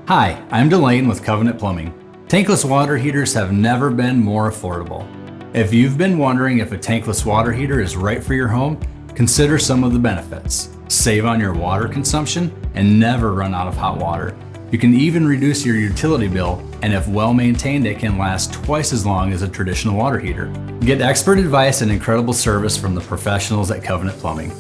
Hi, I'm Delane with Covenant Plumbing. Tankless water heaters have never been more affordable. If you've been wondering if a tankless water heater is right for your home, consider some of the benefits. Save on your water consumption and never run out of hot water. You can even reduce your utility bill, and if well maintained, it can last twice as long as a traditional water heater. Get expert advice and incredible service from the professionals at Covenant Plumbing.